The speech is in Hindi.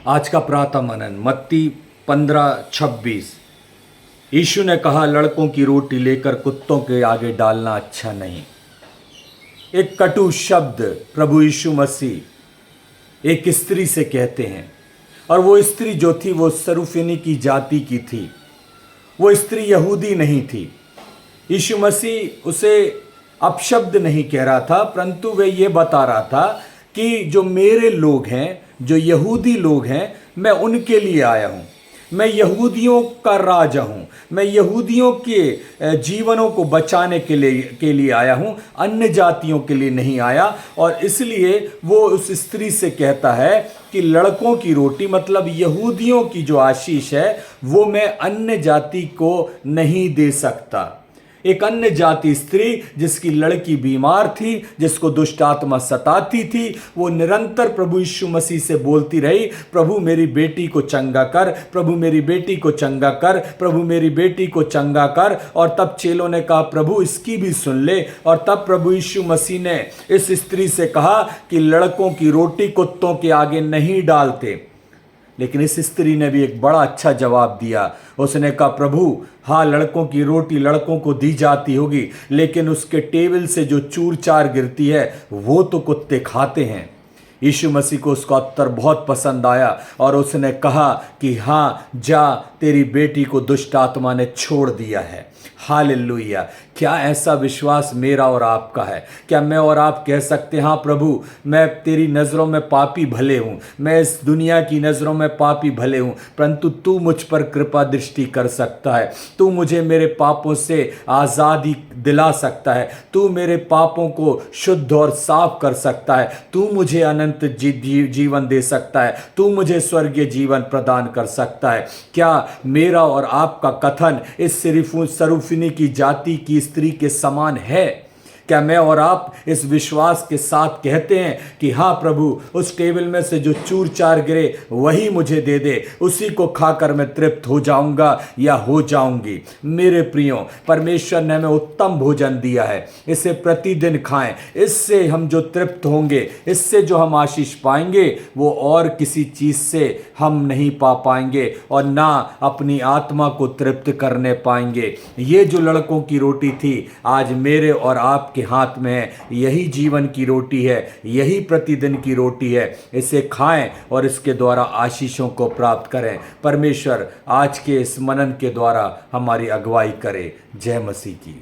आज का प्रातः मनन मत्ती 15:26। यीशु ने कहा, लड़कों की रोटी लेकर कुत्तों के आगे डालना अच्छा नहीं। एक कटु शब्द प्रभु यीशु मसीह एक स्त्री से कहते हैं, और वो स्त्री जो थी वो सरूफिनी की जाति की थी। वो स्त्री यहूदी नहीं थी। यीशु मसीह उसे अपशब्द नहीं कह रहा था, परंतु वे ये बता रहा था कि जो मेरे लोग हैं, जो यहूदी लोग हैं, मैं उनके लिए आया हूँ। मैं यहूदियों का राजा हूँ। मैं यहूदियों के जीवनों को बचाने के लिए आया हूँ, अन्य जातियों के लिए नहीं आया। और इसलिए वो उस स्त्री से कहता है कि लड़कों की रोटी मतलब यहूदियों की जो आशीष है वो मैं अन्य जाति को नहीं दे सकता। एक अन्य जाति स्त्री जिसकी लड़की बीमार थी, जिसको दुष्ट आत्मा सताती थी, वो निरंतर प्रभु यीशु मसीह से बोलती रही, प्रभु मेरी बेटी को चंगा कर, प्रभु मेरी बेटी को चंगा कर, प्रभु मेरी बेटी को चंगा कर। और तब चेलों ने कहा, प्रभु इसकी भी सुन ले। और तब प्रभु यीशु मसीह ने इस स्त्री से कहा कि लड़कों की रोटी कुत्तों के आगे नहीं डालते। लेकिन इस स्त्री ने भी एक बड़ा अच्छा जवाब दिया। उसने कहा, प्रभु हाँ, लड़कों की रोटी लड़कों को दी जाती होगी, लेकिन उसके टेबल से जो चूर चार गिरती है वो तो कुत्ते खाते हैं। यीशु मसीह को उसका उत्तर बहुत पसंद आया और उसने कहा कि हाँ जा, तेरी बेटी को दुष्ट आत्मा ने छोड़ दिया है। हालेलुया। क्या ऐसा विश्वास मेरा और आपका है? क्या मैं और आप कह सकते हैं, हाँ प्रभु मैं तेरी नज़रों में पापी भले हूँ, मैं इस दुनिया की नज़रों में पापी भले हूँ, परंतु तू मुझ पर कृपा दृष्टि कर सकता है। तू मुझे मेरे पापों से आज़ादी दिला सकता है। तू मेरे पापों को शुद्ध और साफ कर सकता है। तू मुझे अनंत जीवन दे सकता है। तू मुझे स्वर्गीय जीवन प्रदान कर सकता है। क्या मेरा और आपका कथन इस सरूफिनी की जाति की स्त्री के समान है? क्या मैं और आप इस विश्वास के साथ कहते हैं कि हाँ प्रभु, उस टेबल में से जो चूर चार गिरे वही मुझे दे दे, उसी को खाकर मैं तृप्त हो जाऊंगा या हो जाऊंगी? मेरे प्रियो, परमेश्वर ने हमें उत्तम भोजन दिया है, इसे प्रतिदिन खाएं। इससे हम जो तृप्त होंगे, इससे जो हम आशीष पाएंगे, वो और किसी चीज़ से हम नहीं पा पाएंगे और ना अपनी आत्मा को तृप्त करने पाएंगे। ये जो लड़कों की रोटी थी आज मेरे और आप के हाथ में है। यही जीवन की रोटी है, यही प्रतिदिन की रोटी है। इसे खाएं और इसके द्वारा आशीषों को प्राप्त करें। परमेश्वर आज के इस मनन के द्वारा हमारी अगुवाई करे। जय मसीह की।